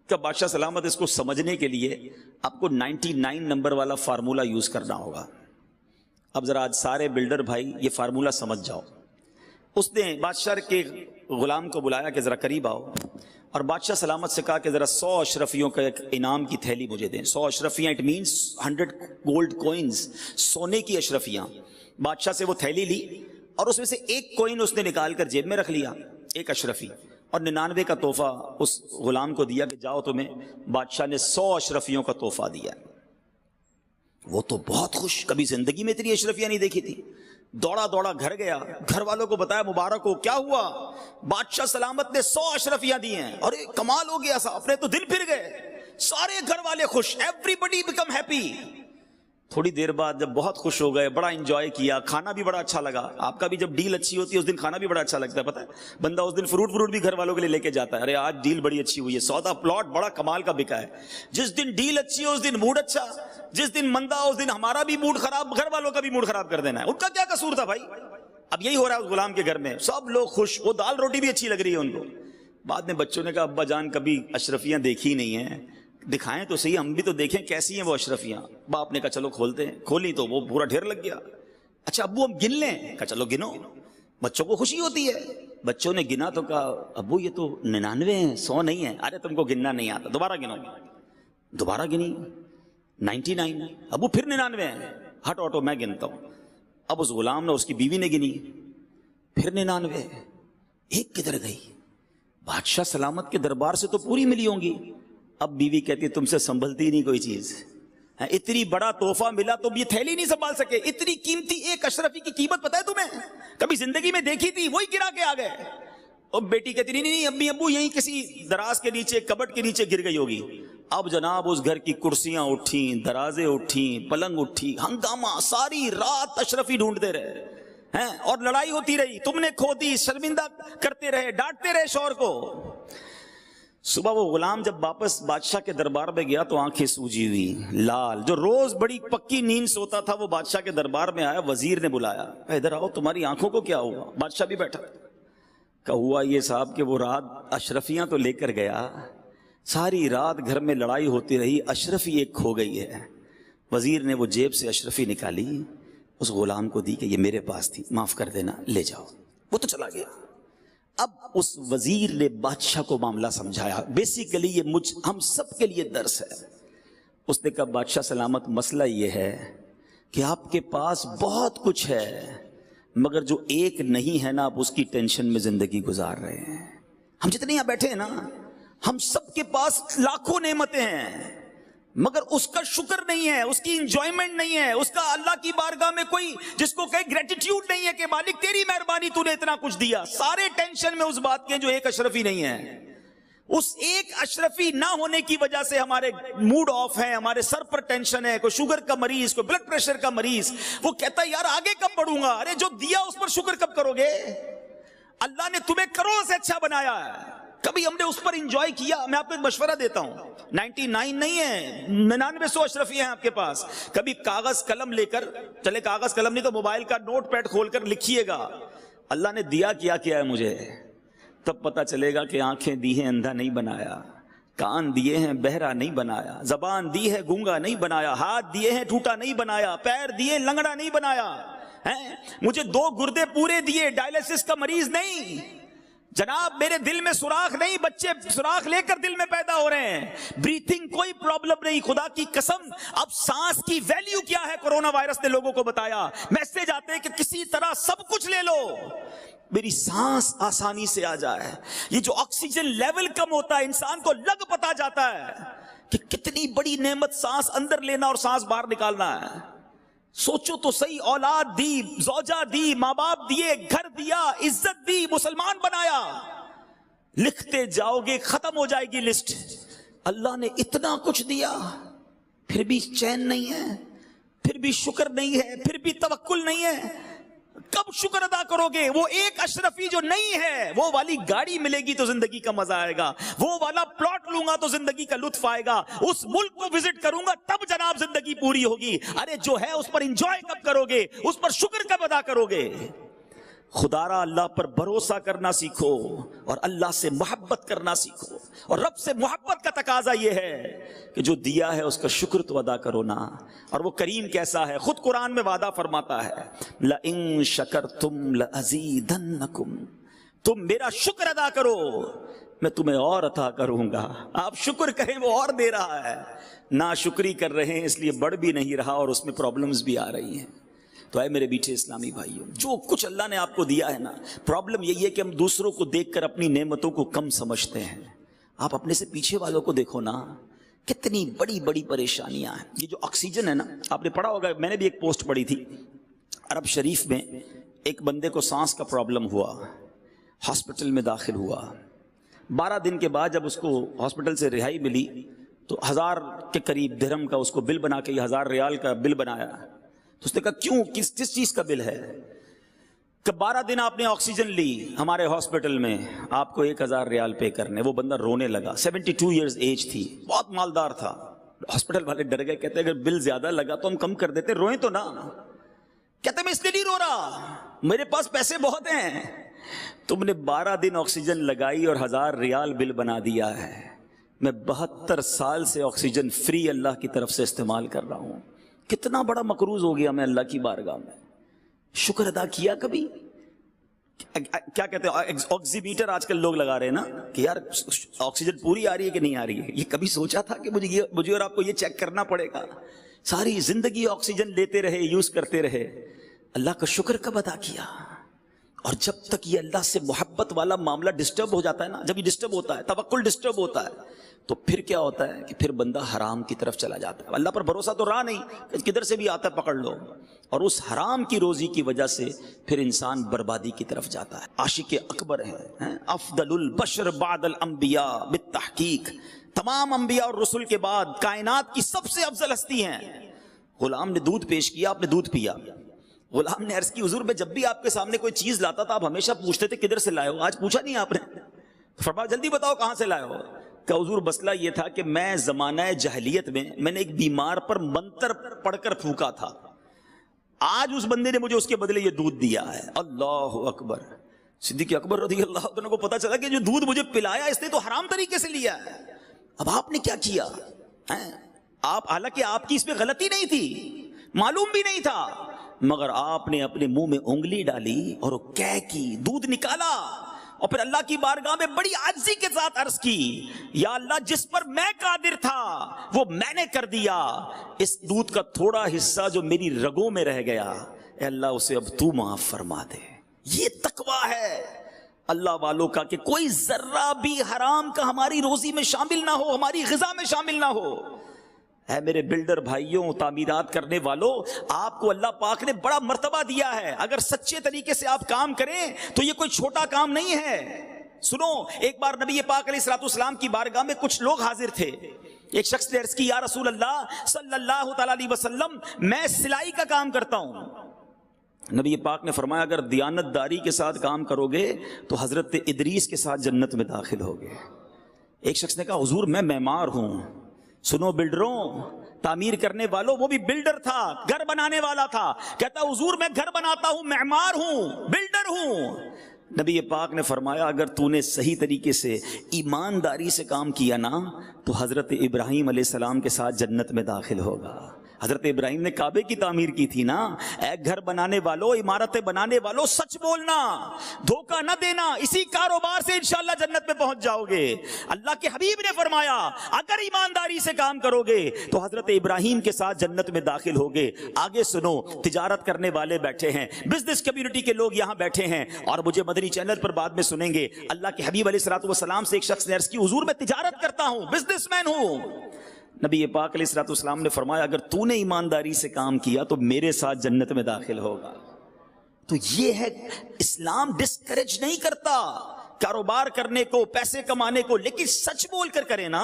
کہ بادشاہ سلامت اس کو سمجھنے کے لیے آپ کو 99 نمبر والا فارمولا یوز کرنا ہوگا. اب ذرا آج سارے بلڈر بھائی یہ فارمولا سمجھ جاؤ. اس نے بادشاہ کے غلام کو بلایا کہ ذرا قریب آؤ، اور بادشاہ سلامت سے کہا کہ ذرا 100 اشرفیوں کا ایک انعام کی تھیلی مجھے دیں. 100 اشرفیاں، اٹ مینس 100 گولڈ کوئنز، سونے کی اشرفیاں. بادشاہ سے وہ تھیلی لی اور اس میں سے ایک کوئن اس نے نکال کر جیب میں رکھ لیا، ایک اشرفی، اور 99 کا تحفہ اس غلام کو دیا کہ جاؤ تمہیں بادشاہ نے 100 اشرفیوں کا تحفہ دیا. وہ تو بہت خوش، کبھی زندگی میں اتنی اشرفیاں نہیں دیکھی تھی. دوڑا دوڑا گھر گیا، گھر والوں کو بتایا مبارک ہو، کیا ہوا؟ بادشاہ سلامت نے 100 اشرفیاں دی ہیں. اور کمال ہو گیا صاحب، اپنے تو دل پھر گئے، سارے گھر والے خوش، ایوری بڈی بیکم ہیپی. تھوڑی دیر بعد جب بہت خوش ہو گئے، بڑا انجوائے کیا، کھانا بھی بڑا اچھا لگا. آپ کا بھی جب ڈیل اچھی ہوتی ہے اس دن کھانا بھی بڑا اچھا لگتا ہے، پتہ ہے بندہ اس دن فروٹ بھی گھر والوں کے لیے لے کے جاتا ہے، ارے آج ڈیل بڑی اچھی ہوئی ہے، سودا پلاٹ بڑا کمال کا بکا ہے. جس دن ڈیل اچھی ہو اس دن موڈ اچھا، جس دن مندہ ہو اس دن ہمارا بھی موڈ خراب، گھر والوں کا بھی موڈ خراب کر دینا ہے. ان کا کیا قصور تھا بھائی؟ اب یہی ہو رہا ہے اس غلام کے گھر میں، سب لوگ خوش، وہ دال روٹی بھی اچھی لگ رہی ہے ان کو. بعد میں بچوں نے کہا ابا جان کبھی اشرفیاں دیکھی نہیں ہیں، دکھائیں تو صحیح، ہم بھی تو دیکھیں کیسی ہیں وہ اشرفیاں. باپ نے کہا چلو کھولتے ہیں. کھولی تو وہ پورا ڈھیر لگ گیا. اچھا ابو ہم گن لیں؟ کہا چلو گنو. بچوں کو خوشی ہوتی ہے. بچوں نے گنا تو کہا ابو یہ تو 99 ہیں، 100 نہیں ہے. ارے تم کو گننا نہیں آتا، دوبارہ گنو. دوبارہ گنی 99. ابو پھر 99 ہیں. ہٹ آٹو میں گنتا ہوں. اب اس غلام نے، اس کی بیوی نے گنی، پھر 99. ایک کدھر گئی؟ بادشاہ سلامت کے دربار سے تو پوری ملی ہوں گی. اب بیوی کہتی تم سے سنبھلتی نہیں کوئی چیز، اتنی بڑا تحفہ ملا تم یہ تھیلی نہیں سنبھال سکے. اتنی قیمتی ایک اشرفی کی قیمت پتہ ہے تمہیں؟ کبھی زندگی میں دیکھی تھی؟ وہی گرا کے آ گئے. اور بیٹی کہتی نہیں امی ابو یہیں کسی دراز کے نیچے، کبٹ کے نیچے گر گئی ہوگی. اب جناب اس گھر کی کرسیاں اٹھیں، درازیں اٹھیں، پلنگ اٹھی، ہنگامہ، ساری رات اشرفی ڈھونڈتے رہے اور لڑائی ہوتی رہی. تم نے کھو دی، شرمندہ کرتے رہے، ڈانٹتے رہے شوہر کو. صبح وہ غلام جب واپس بادشاہ کے دربار میں گیا تو آنکھیں سوجی ہوئی، لال. جو روز بڑی پکی نیند سوتا تھا وہ بادشاہ کے دربار میں آیا. وزیر نے بلایا، ادھر آؤ، تمہاری آنکھوں کو کیا ہوا؟ بادشاہ بھی بیٹھا. کہ ہوا یہ صاحب کہ وہ رات اشرفیاں تو لے کر گیا، ساری رات گھر میں لڑائی ہوتی رہی، اشرفی ایک کھو گئی ہے. وزیر نے وہ جیب سے اشرفی نکالی، اس غلام کو دی کہ یہ میرے پاس تھی، معاف کر دینا، لے جاؤ. وہ تو چلا گیا. اب اس وزیر نے بادشاہ کو معاملہ سمجھایا. بیسیکلی یہ ہم سب کے لیے درس ہے. اس نے کہا بادشاہ سلامت مسئلہ یہ ہے کہ آپ کے پاس بہت کچھ ہے مگر جو ایک نہیں ہے نا، آپ اس کی ٹینشن میں زندگی گزار رہے ہیں. ہم جتنے یہاں بیٹھے ہیں نا، ہم سب کے پاس لاکھوں نعمتیں ہیں مگر اس کا شکر نہیں ہے، اس کی انجوائمنٹ نہیں ہے، اس کا اللہ کی بارگاہ میں کوئی جس کو کہے گریٹیٹیوڈ نہیں ہے کہ مالک تیری مہربانی تو نے اتنا کچھ دیا. سارے ٹینشن میں اس بات کے جو ایک اشرفی نہیں ہے. اس ایک اشرفی نہ ہونے کی وجہ سے ہمارے موڈ آف ہے، ہمارے سر پر ٹینشن ہے. کوئی شوگر کا مریض، کوئی بلڈ پریشر کا مریض، وہ کہتا ہے یار آگے کب بڑھوں گا؟ ارے جو دیا اس پر شکر کب کرو گے؟ اللہ نے تمہیں کروڑ سے اچھا بنایا ہے، کبھی ہم نے اس پر انجوائے کیا؟ میں آپ کو ایک مشورہ دیتا ہوں، 99 نہیں ہے، 99 اشرفی ہیں آپ کے پاس. کبھی کاغذ قلم لے کر چلے، کاغذ قلم نہیں تو موبائل کا نوٹ پیڈ کھول کر لکھیے گا اللہ نے دیا کیا کیا ہے مجھے، تب پتہ چلے گا کہ آنکھیں دی ہیں اندھا نہیں بنایا، کان دیے ہیں بہرا نہیں بنایا، زبان دی ہے گونگا نہیں بنایا، ہاتھ دیے ہیں ٹوٹا نہیں بنایا، پیر دیے لنگڑا نہیں بنایا، مجھے 2 گردے پورے دیے، ڈائلسس کا مریض نہیں. جناب میرے دل میں سوراخ نہیں، بچے سوراخ لے کر دل میں پیدا ہو رہے ہیں، بریتھنگ کوئی پرابلم نہیں، خدا کی قسم اب سانس کی ویلیو کیا ہے کورونا وائرس نے لوگوں کو بتایا۔ میسج آتے ہیں کہ کسی طرح سب کچھ لے لو، میری سانس آسانی سے آ جائے۔ یہ جو آکسیجن لیول کم ہوتا ہے انسان کو لگ پتا جاتا ہے کہ کتنی بڑی نعمت سانس اندر لینا اور سانس باہر نکالنا ہے۔ سوچو تو صحیح، اولاد دی، زوجہ دی، ماں باپ دیے، گھر دیا، عزت دی، مسلمان بنایا، لکھتے جاؤ گے ختم ہو جائے گی لسٹ۔ اللہ نے اتنا کچھ دیا پھر بھی چین نہیں ہے، پھر بھی شکر نہیں ہے، پھر بھی توکل نہیں ہے۔ کب شکر ادا کرو گے؟ وہ ایک اشرفی جو نہیں ہے، وہ والی گاڑی ملے گی تو زندگی کا مزہ آئے گا، وہ والا پلاٹ لوں گا تو زندگی کا لطف آئے گا، اس ملک کو وزٹ کروں گا تب جناب زندگی پوری ہوگی۔ ارے جو ہے اس پر انجوائے کب کرو گے؟ اس پر شکر کب ادا کرو گے؟ خدا را اللہ پر بھروسہ کرنا سیکھو اور اللہ سے محبت کرنا سیکھو، اور رب سے محبت کا تقاضا یہ ہے کہ جو دیا ہے اس کا شکر تو ادا کرو نا۔ اور وہ کریم کیسا ہے، خود قرآن میں وعدہ فرماتا ہے لَإِن شَكَرْتُمْ لَأَزِيدَنَّكُمْ، تم میرا شکر ادا کرو میں تمہیں اور عطا کروں گا۔ آپ شکر کریں وہ اور دے رہا ہے، نا شکری کر رہے ہیں اس لیے بڑھ بھی نہیں رہا اور اس میں پرابلمز بھی آ رہی ہیں۔ تو اے میرے میٹھے اسلامی بھائیوں، جو کچھ اللہ نے آپ کو دیا ہے نا، پرابلم یہی ہے کہ ہم دوسروں کو دیکھ کر اپنی نعمتوں کو کم سمجھتے ہیں۔ آپ اپنے سے پیچھے والوں کو دیکھو نا، کتنی بڑی بڑی پریشانیاں ہیں۔ یہ جو آکسیجن ہے نا، آپ نے پڑھا ہوگا، میں نے بھی ایک پوسٹ پڑھی تھی، عرب شریف میں ایک بندے کو سانس کا پرابلم ہوا، ہاسپٹل میں داخل ہوا، 12 دن کے بعد جب اس کو ہاسپٹل سے رہائی ملی تو 1000 کے قریب درہم کا اس کو بل بنا کے، 1000 ریال کا بل بنایا۔ تو اس نے کہا کیوں، کس چیز کا بل ہے؟ کہ 12 دن آپ نے آکسیجن لی ہمارے ہاسپٹل میں، آپ کو 1000 ریال پے کرنے۔ وہ بندہ رونے لگا، 72 ایئرز ایج تھی، بہت مالدار تھا۔ ہاسپٹل والے ڈر گئے، کہتے اگر بل زیادہ لگا تو ہم کم کر دیتے، روئیں تو نا۔ کہتے میں اس لیے نہیں رو رہا، میرے پاس پیسے بہت ہیں۔ تم نے 12 دن آکسیجن لگائی اور 1000 ریال بل بنا دیا ہے، میں 72 سال سے آکسیجن فری اللہ کی طرف سے استعمال کر رہا ہوں۔ کتنا بڑا مقروض ہو گیا میں اللہ کی بارگاہ میں۔ شکر ادا کیا کبھی؟ کیا کہتے ہیں آکسیمیٹر آج کل لوگ لگا رہے ہیں نا کہ یار آکسیجن پوری آ رہی ہے کہ نہیں آ رہی ہے۔ یہ کبھی سوچا تھا کہ مجھے اور آپ کو یہ چیک کرنا پڑے گا؟ ساری زندگی آکسیجن لیتے رہے، یوز کرتے رہے، اللہ کا شکر کب ادا کیا؟ اور جب تک یہ اللہ سے محبت والا معاملہ ڈسٹرب ہو جاتا ہے نا، جب یہ ڈسٹرب ہوتا ہے، توکل ڈسٹرب ہوتا ہے، تو پھر کیا ہوتا ہے کہ پھر بندہ حرام کی طرف چلا جاتا ہے۔ اللہ پر بھروسہ تو رہا نہیں، کدھر سے بھی آتا ہے پکڑ لو، اور اس حرام کی روزی کی وجہ سے پھر انسان بربادی کی طرف جاتا ہے۔ عاشق اکبر ہیں، افضل البشر بعد الانبیاء بالتحقیق، تمام انبیاء اور رسل کے بعد کائنات کی سب سے افضل ہستی ہیں۔ غلام نے دودھ پیش کیا، آپ نے دودھ پیا۔ غلام نے عرض کی حضور میں جب بھی آپ کے سامنے کوئی چیز لاتا تھا آپ ہمیشہ پوچھتے تھے کدھر سے لائے ہو، آج پوچھا نہیں آپ نے؟ فرمایا جلدی بتاؤ کہاں سے لائے ہو؟ کہ حضور مسئلہ یہ تھا کہ میں زمانہ جاہلیت میں نے ایک بیمار پر منتر پڑھ کر پھونکا تھا، آج اس بندے نے مجھے اس کے بدلے یہ دودھ دیا ہے۔ اللہ اکبر۔ صدیق اکبر رضی اللہ عنہ کو پتا چلا کہ جو دودھ مجھے پلایا اس نے تو حرام طریقے سے لیا ہے۔ اب آپ نے کیا کیا؟ آپ حالانکہ آپ کی اس میں غلطی نہیں تھی، معلوم بھی نہیں تھا، مگر آپ نے اپنے منہ میں انگلی ڈالی اور وہ کہہ کی دودھ نکالا، اور پھر اللہ کی بارگاہ میں بڑی عاجزی کے ساتھ عرض کی یا اللہ جس پر میں قادر تھا وہ میں نے کر دیا، اس دودھ کا تھوڑا حصہ جو میری رگوں میں رہ گیا اے اللہ اسے اب تو معاف فرما دے۔ یہ تقویٰ ہے اللہ والوں کا کہ کوئی ذرہ بھی حرام کا ہماری روزی میں شامل نہ ہو، ہماری غذا میں شامل نہ ہو۔ اے میرے بلڈر بھائیوں، تعمیرات کرنے والوں، آپ کو اللہ پاک نے بڑا مرتبہ دیا ہے، اگر سچے طریقے سے آپ کام کریں تو یہ کوئی چھوٹا کام نہیں ہے۔ سنو، ایک بار نبی پاک علیہ الصلوۃ والسلام کی بارگاہ میں کچھ لوگ حاضر تھے۔ ایک شخص نے عرض کی یا رسول اللہ صلی اللہ تعالی علیہ وسلم میں سلائی کا کام کرتا ہوں۔ نبی پاک نے فرمایا اگر دیانت داری کے ساتھ کام کرو گے تو حضرت ادریس کے ساتھ جنت میں داخل ہوگے۔ ایک شخص نے کہا حضور میں معمار ہوں۔ سنو بلڈروں، تعمیر کرنے والوں، وہ بھی بلڈر تھا، گھر بنانے والا تھا، کہتا حضور میں گھر بناتا ہوں، معمار ہوں، بلڈر ہوں۔ نبی پاک نے فرمایا اگر تو نے صحیح طریقے سے ایمانداری سے کام کیا نا تو حضرت ابراہیم علیہ السلام کے ساتھ جنت میں داخل ہوگا۔ حضرت ابراہیم نے کعبے کی تعمیر کی تھی نا. اے گھر بنانے والوں, عمارتیں بنانے والوں, سچ بولنا, دھوکہ نہ دینا, اسی کاروبار سے انشاءاللہ جنت میں پہنچ جاؤ گے. اللہ کے حبیب نے فرمایا اگر ایمانداری سے کام کرو گے تو حضرت ابراہیم کے ساتھ جنت میں داخل ہوگے. آگے سنو, تجارت کرنے والے بیٹھے ہیں, بزنس کمیونٹی کے لوگ یہاں بیٹھے ہیں اور مجھے مدنی چینل پر بعد میں سنیں گے. اللہ کے حبیب علیہ الصلوۃ والسلام سے ایک شخص نے عرض کی حضور میں تجارت کرتا ہوں, بزنس مین ہوں. نبی پاک علیہ الصلوۃ والسلام نے فرمایا اگر تو نے ایمانداری سے کام کیا تو میرے ساتھ جنت میں داخل ہوگا. تو یہ ہے اسلام ڈسکریج نہیں کرتا کاروبار کرنے کو, پیسے کمانے کو, لیکن سچ بول کر کرے نا.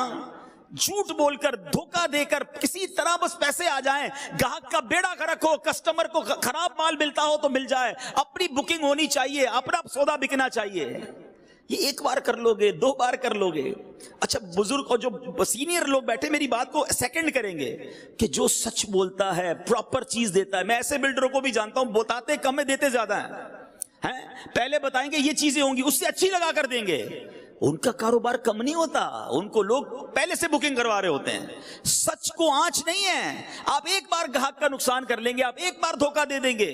جھوٹ بول کر, دھوکہ دے کر کسی طرح بس پیسے آ جائیں, گاہک کا بیڑا غرق ہو, کسٹمر کو خراب مال ملتا ہو تو مل جائے, اپنی بکنگ ہونی چاہیے, اپنا سودا بکنا چاہیے. یہ ایک بار کر لو گے, دو بار کر لو گے. اچھا بزرگ اور جو سینئر لوگ بیٹھے میری بات کو سیکنڈ کریں گے کہ جو سچ بولتا ہے, پراپر چیز دیتا ہے. میں ایسے بلڈروں کو بھی جانتا ہوں بتاتے کم ہے دیتے زیادہ ہیں. پہلے بتائیں گے یہ چیزیں ہوں گی, اس سے اچھی لگا کر دیں گے. ان کا کاروبار کم نہیں ہوتا, ان کو لوگ پہلے سے بکنگ کروا رہے ہوتے ہیں. سچ کو آنچ نہیں ہے. آپ ایک بار گاہک کا نقصان کر لیں گے, آپ ایک بار دھوکہ دے دیں گے,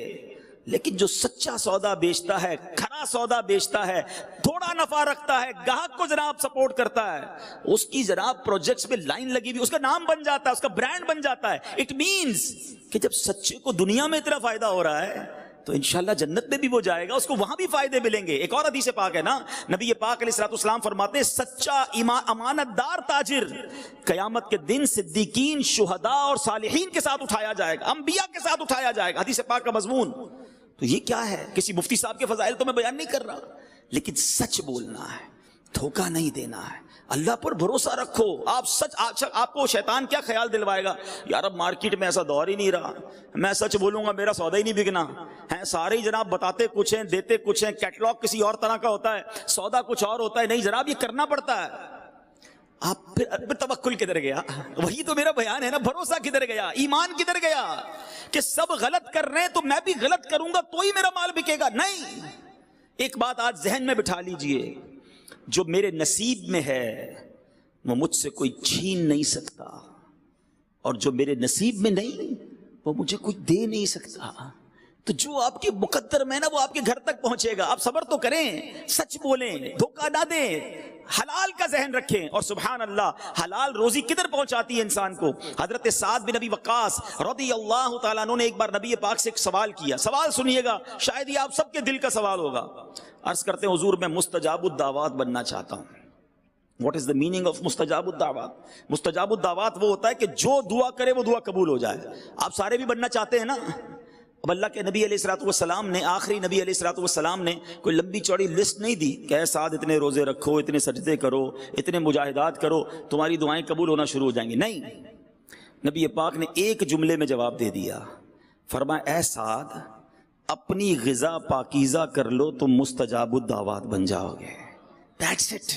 لیکن جو سچا سودا بیچتا ہے, کھرا سودا بیچتا ہے, تھوڑا نفع رکھتا ہے, گاہک کو جناب سپورٹ کرتا ہے, اس کی جناب پروجیکٹس میں لائن لگی ہوئی, اس کا نام بن جاتا ہے, اس کا برانڈ بن جاتا ہے. اٹ مینز کہ جب سچے کو دنیا میں اتنا فائدہ ہو رہا ہے تو انشاءاللہ جنت میں بھی وہ جائے گا, اس کو وہاں بھی فائدے ملیں گے. ایک اور حدیث پاک ہے نا, نبی پاک علیہ الصلوۃ والسلام فرماتے ہیں سچا امانت دار تاجر قیامت کے دن صدیقین, شہداء اور صالحین کے ساتھ اٹھایا جائے گا, انبیاء کے ساتھ اٹھایا جائے گا. حدیث پاک کا مضمون تو یہ کیا ہے؟ کسی مفتی صاحب کے فضائل تو میں بیان نہیں کر رہا, لیکن سچ بولنا ہے, دھوکہ نہیں دینا ہے. اللہ پر بھروسہ رکھو. آپ سچ, آپ کو شیطان کیا خیال دلوائے گا, یار اب مارکیٹ میں ایسا دور ہی نہیں رہا, میں سچ بولوں گا میرا سودا ہی نہیں بکنا ہے. سارے ہی جناب بتاتے کچھ ہیں, دیتے کچھ ہیں, کیٹلاگ کسی اور طرح کا ہوتا ہے, سودا کچھ اور ہوتا ہے. نہیں جناب, یہ کرنا پڑتا ہے. آپ پھر توکل کدھر گیا؟ وہی تو میرا بیان ہے نا, بھروسہ کدھر گیا, ایمان کدھر گیا کہ سب غلط کر رہے ہیں تو میں بھی غلط کروں گا تو ہی میرا مال بکے گا. نہیں, ایک بات آج ذہن میں بٹھا لیجئے, جو میرے نصیب میں ہے وہ مجھ سے کوئی چھین نہیں سکتا, اور جو میرے نصیب میں نہیں وہ مجھے کوئی دے نہیں سکتا. تو جو آپ کے مقدر میں نا وہ آپ کے گھر تک پہنچے گا. آپ صبر تو کریں, سچ بولیں, دھوکہ نہ دیں, حلال کا ذہن رکھیں. اور سبحان اللہ, حلال روزی کدھر پہنچاتی ہے انسان کو. حضرت سعد بن ابی وقاص رضی اللہ تعالیٰ عنہ نے ایک بار نبی پاک سے ایک سوال کیا. سوال سنیے گا, شاید یہ آپ سب کے دل کا سوال ہوگا. عرض کرتے ہیں حضور میں مستجاب الدعوات بننا چاہتا ہوں. What is the meaning of مستجاب الدعوات؟ مستجاب الدعوات وہ ہوتا ہے کہ جو دعا کرے وہ دعا قبول ہو جائے. آپ سارے بھی بننا چاہتے ہیں نا. اب اللہ کے نبی علیہ الصلوۃ والسلام نے, آخری نبی علیہ الصلوۃ والسلام نے کوئی لمبی چوڑی لسٹ نہیں دی کہ اے سعد اتنے روزے رکھو, اتنے سجدے کرو, اتنے مجاہدات کرو, تمہاری دعائیں قبول ہونا شروع ہو جائیں گی. نہیں, نبی پاک نے ایک جملے میں جواب دے دیا. فرمایا اے سعد, اپنی غذا پاکیزہ کر لو تم مستجاب الدعوات بن جاؤ گے. That's it.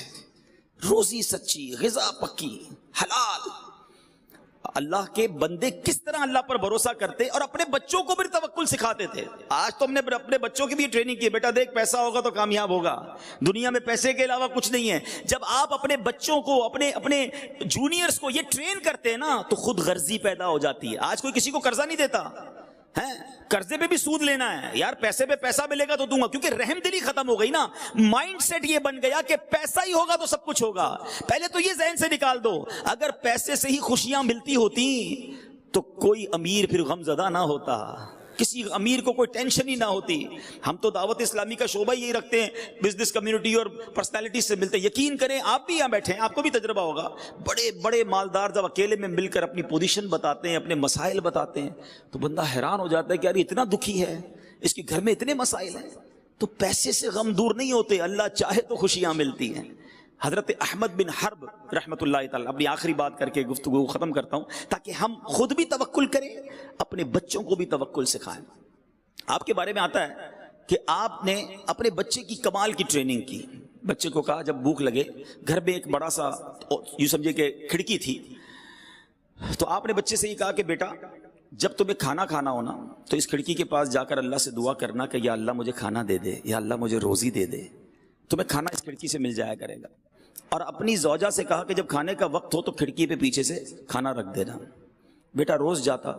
روزی سچی, غذا پکی, حلال. اللہ کے بندے کس طرح اللہ پر بھروسہ کرتے اور اپنے بچوں کو بھی توکل سکھاتے تھے. آج تو ہم نے اپنے بچوں کی بھی ٹریننگ کی, بیٹا دیکھ پیسہ ہوگا تو کامیاب ہوگا, دنیا میں پیسے کے علاوہ کچھ نہیں ہے. جب آپ اپنے بچوں کو, اپنے جونیئرز کو یہ ٹرین کرتے ہیں نا تو خود غرضی پیدا ہو جاتی ہے. آج کوئی کسی کو قرضہ نہیں دیتا ہے, قرضے پہ بھی سود لینا ہے. یار پیسے پہ پیسہ ملے گا تو دوں گا, کیونکہ رحم دلی ختم ہو گئی نا. مائنڈ سیٹ یہ بن گیا کہ پیسہ ہی ہوگا تو سب کچھ ہوگا. پہلے تو یہ ذہن سے نکال دو, اگر پیسے سے ہی خوشیاں ملتی ہوتی تو کوئی امیر پھر غم زدہ نہ ہوتا, کسی امیر کو کوئی ٹینشن ہی نہ ہوتی. ہم تو دعوت اسلامی کا شعبہ یہی رکھتے ہیں, بزنس کمیونٹی اور پرسنالٹی سے ملتے ہیں. یقین کریں آپ بھی یہاں بیٹھے ہیں, آپ کو بھی تجربہ ہوگا. بڑے بڑے مالدار جب اکیلے میں مل کر اپنی پوزیشن بتاتے ہیں, اپنے مسائل بتاتے ہیں, تو بندہ حیران ہو جاتا ہے کہ یار اتنا دکھی ہے, اس کے گھر میں اتنے مسائل ہیں. تو پیسے سے غم دور نہیں ہوتے, اللہ چاہے تو خوشیاں ملتی ہیں. حضرت احمد بن حرب رحمۃ اللہ تعالی, اپنی آخری بات کر کے گفتگو ختم کرتا ہوں تاکہ ہم خود بھی توکل کریں, اپنے بچوں کو بھی توکل سکھائیں. آپ کے بارے میں آتا ہے کہ آپ نے اپنے بچے کی کمال کی ٹریننگ کی. بچے کو کہا جب بھوک لگے, گھر میں ایک بڑا سا یوں سمجھے کہ کھڑکی تھی, تو آپ نے بچے سے یہ کہا کہ بیٹا جب تمہیں کھانا ہو نا تو اس کھڑکی کے پاس جا کر اللہ سے دعا کرنا کہ یا اللہ مجھے کھانا دے دے, یا اللہ مجھے روزی دے دے. تمہیں کھانا اس کھڑکی سے مل جایا کرے گا. اور اپنی زوجہ سے کہا کہ جب کھانے کا وقت ہو تو کھڑکی پہ پیچھے سے کھانا رکھ دینا. بیٹا روز جاتا,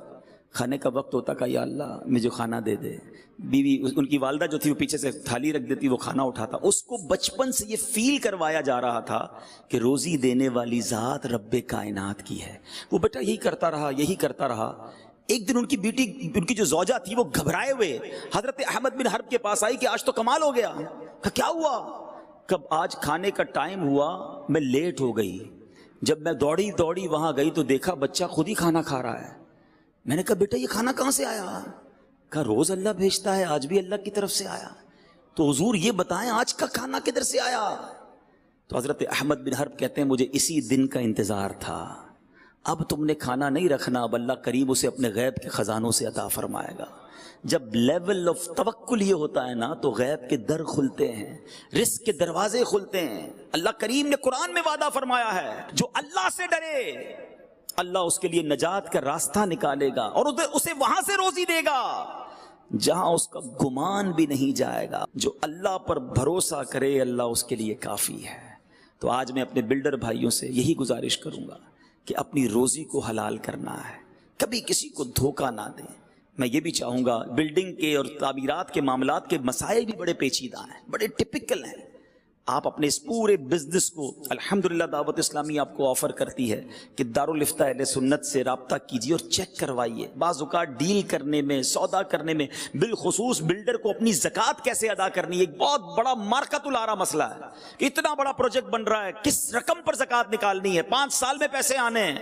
کھانے کا وقت ہوتا کہ یا اللہ مجھے کھانا دے دے. بیوی ان کی والدہ جو تھی وہ پیچھے سے تھالی رکھ دیتی, وہ کھانا اٹھاتا. اس کو بچپن سے یہ فیل کروایا جا رہا تھا کہ روزی دینے والی ذات رب کائنات کی ہے. وہ بیٹا یہی کرتا رہا, یہی کرتا رہا. ایک دن ان کی بیٹی, ان کی جو زوجہ تھی, وہ گھبرائے ہوئے حضرت احمد بن حرب کے پاس آئی کہ آج تو کمال ہو گیا. کیا ہوا؟ کب آج کھانے کا ٹائم ہوا میں لیٹ ہو گئی. جب میں دوڑی دوڑی وہاں گئی تو دیکھا بچہ خود ہی کھانا کھا رہا ہے. میں نے کہا بیٹا یہ کھانا کہاں سے آیا؟ کہا روز اللہ بھیجتا ہے, آج بھی اللہ کی طرف سے آیا. تو حضور یہ بتائیں آج کا کھانا کدھر سے آیا؟ تو حضرت احمد بن حرب کہتے ہیں مجھے اسی دن کا انتظار تھا. اب تم نے کھانا نہیں رکھنا, اب اللہ کریم اسے اپنے غیب کے خزانوں سے عطا فرمائے گا. جب لیول آف توکل یہ ہوتا ہے نا تو غیب کے در کھلتے ہیں, رزق کے دروازے کھلتے ہیں. اللہ کریم نے قرآن میں وعدہ فرمایا ہے جو اللہ سے ڈرے اللہ اس کے لیے نجات کا راستہ نکالے گا اور اسے وہاں سے روزی دے گا جہاں اس کا گمان بھی نہیں جائے گا. جو اللہ پر بھروسہ کرے اللہ اس کے لیے کافی ہے. تو آج میں اپنے بلڈر بھائیوں سے یہی گزارش کروں گا کہ اپنی روزی کو حلال کرنا ہے, کبھی کسی کو دھوکہ نہ دیں. میں یہ بھی چاہوں گا, بلڈنگ کے اور تعمیرات کے معاملات کے مسائل بھی بڑے پیچیدہ ہیں, بڑے ٹپکل ہیں. آپ اپنے اس پورے بزنس کو, الحمدللہ دعوت اسلامی آپ کو آفر کرتی ہے کہ دارالفتہ اہل سنت سے رابطہ کیجیے اور چیک کروائیے. بعض اوقات ڈیل کرنے میں, سودا کرنے میں, بالخصوص بلڈر کو اپنی زکوٰۃ کیسے ادا کرنی ہے ایک بہت بڑا مارکت العارہ مسئلہ ہے. کہ اتنا بڑا پروجیکٹ بن رہا ہے, کس رقم پر زکوٰۃ نکالنی ہے, 5 سال میں پیسے آنے ہیں,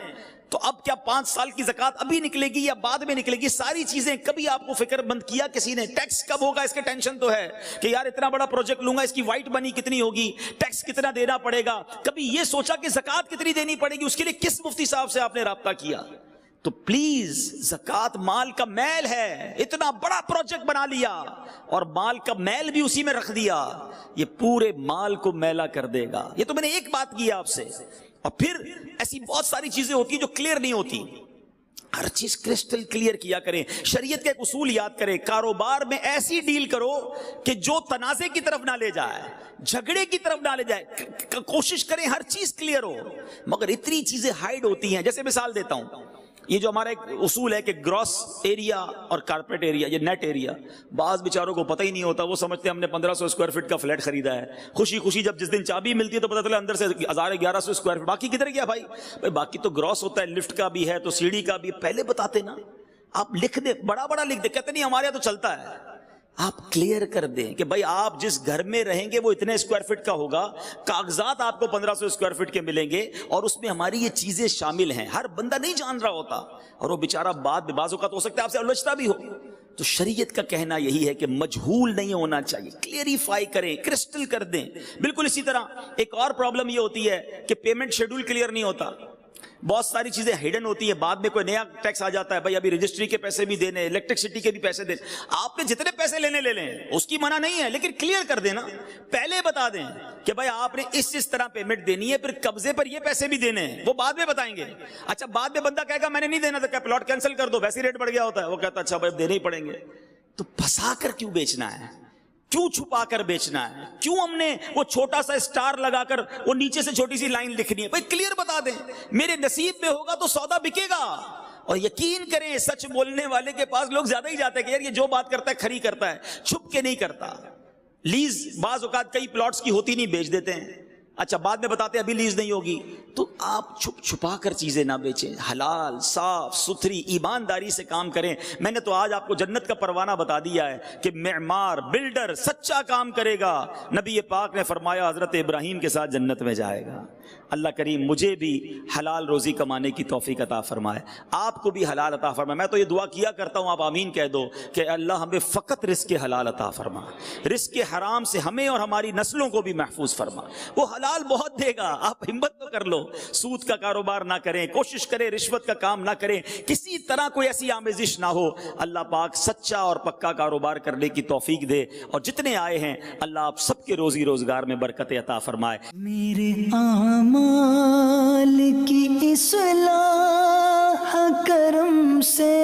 تو اب کیا 5 سال کی زکوٰۃ ابھی نکلے گی یا بعد میں نکلے گی؟ ساری چیزیں کبھی آپ کو فکر مند کیا کسی نے؟ ٹیکس کب ہوگا اس کے ٹینشن تو ہے کہ یار اتنا بڑا پروجیکٹ لوں گا, اس کی وائٹ منی کتنی ہوگی, ٹیکس کتنا دینا پڑے گا. کبھی یہ سوچا کہ زکوٰۃ کتنی دینی پڑے گی؟ اس کے لیے کس مفتی صاحب سے آپ نے رابطہ کیا؟ تو پلیز, زکوٰۃ مال کا میل ہے. اتنا بڑا پروجیکٹ بنا لیا اور مال کا میل بھی اسی میں رکھ دیا, یہ پورے مال کو میلا کر دے گا. یہ تو میں نے ایک بات کی آپ سے. اور پھر ایسی بہت ساری چیزیں ہوتی ہیں جو کلیئر نہیں ہوتی. ہر چیز کرسٹل کلیئر کیا کریں. شریعت کا ایک اصول یاد کریں, کاروبار میں ایسی ڈیل کرو کہ جو تنازع کی طرف نہ لے جائے, جھگڑے کی طرف نہ لے جائے. کوشش کریں ہر چیز کلیئر ہو, مگر اتنی چیزیں ہائیڈ ہوتی ہیں. جیسے مثال دیتا ہوں, یہ جو ہمارا ایک اصول ہے کہ گراس ایریا اور کارپیٹ ایریا, یہ نیٹ ایریا, بعض بیچاروں کو پتہ ہی نہیں ہوتا. وہ سمجھتے ہیں ہم نے 1500 اسکوائر فٹ کا فلیٹ خریدا ہے, خوشی خوشی جب جس دن چابی ملتی ہے تو پتہ چلا اندر سے 1100 اسکوائر فٹ. باقی کدھر گیا بھائی؟ باقی تو گراس ہوتا ہے, لفٹ کا بھی ہے تو سیڑھی کا بھی. پہلے بتاتے نا, آپ لکھ دیں, بڑا بڑا لکھ دیں. کہتے نہیں ہمارے یہاں تو چلتا ہے. آپ کلیئر کر دیں کہ بھائی آپ جس گھر میں رہیں گے وہ اتنے اسکوائر فٹ کا ہوگا, کاغذات آپ کو 1500 اسکوائر فٹ کے ملیں گے اور اس میں ہماری یہ چیزیں شامل ہیں. ہر بندہ نہیں جان رہا ہوتا اور وہ بیچارہ بعد میں بعض اوقات ہو سکتا ہے آپ سے الجھتا بھی ہو. تو شریعت کا کہنا یہی ہے کہ مجہول نہیں ہونا چاہیے, کلیئریفائی کریں, کرسٹل کر دیں. بالکل اسی طرح ایک اور پرابلم یہ ہوتی ہے کہ پیمنٹ شیڈول کلیئر نہیں ہوتا. بہت ساری چیزیں ہڈن ہوتی ہیں, بعد میں کوئی نیا ٹیکس آ جاتا ہے, بھائی ابھی رجسٹری کے پیسے بھی دینے, الیکٹرسٹی کے بھی پیسے دینے. آپ نے جتنے پیسے لینے لے لیں, اس کی منع نہیں ہے, لیکن کلیئر کر دینا, پہلے بتا دیں کہ بھائی آپ نے اس طرح پیمنٹ دینی ہے, پھر قبضے پر یہ پیسے بھی دینے ہیں, وہ بعد میں بتائیں گے. اچھا بعد میں بندہ کہے گا میں نے نہیں دینا تھا, کیا پلاٹ کینسل کر دو, ویسے ریٹ بڑھ گیا ہوتا ہے. وہ کہتا اچھا بھائی دینے ہی پڑیں گے. تو پھنسا کر کیوں بیچنا ہے, کیوں چھپا کر بیچنا ہے, کیوں ہم نے وہ چھوٹا سا اسٹار لگا کر وہ نیچے سے چھوٹی سی لائن لکھنی ہے؟ بھائی کلیئر بتا دیں, میرے نصیب میں ہوگا تو سودا بکے گا. اور یقین کریں سچ بولنے والے کے پاس لوگ زیادہ ہی جاتے ہیں کہ یار یہ جو بات کرتا ہے کھری کرتا ہے, چھپ کے نہیں کرتا. لیز بعض اوقات کئی پلاٹس کی ہوتی نہیں, بیچ دیتے ہیں. اچھا بعد میں بتاتے ہیں ابھی لیز نہیں ہوگی. تو آپ چھپ چھپا کر چیزیں نہ بیچیں, حلال صاف ستھری ایمانداری سے کام کریں. میں نے تو آج آپ کو جنت کا پروانہ بتا دیا ہے کہ معمار بلڈر سچا کام کرے گا, نبی پاک نے فرمایا حضرت ابراہیم کے ساتھ جنت میں جائے گا. اللہ کریم مجھے بھی حلال روزی کمانے کی توفیق عطا فرمائے, آپ کو بھی حلال عطا فرمائے. میں تو یہ دعا کیا کرتا ہوں, آپ آمین کہہ دو کہ اللہ ہمیں فقط رزق حلال عطا فرما, رزق حرام سے ہمیں اور ہماری نسلوں کو بھی محفوظ فرما. وہ حلال بہت دے گا, آپ ہمت تو کر لو. سود کا کاروبار نہ کریں, کوشش کریں رشوت کا کام نہ کریں, کسی طرح کوئی ایسی آمیزش نہ ہو. اللہ پاک سچا اور پکا کاروبار کرنے کی توفیق دے, اور جتنے آئے ہیں اللہ آپ سب کے روزی روزگار میں برکت عطا فرمائے. میرے اعمال کی اصلاح کرم سے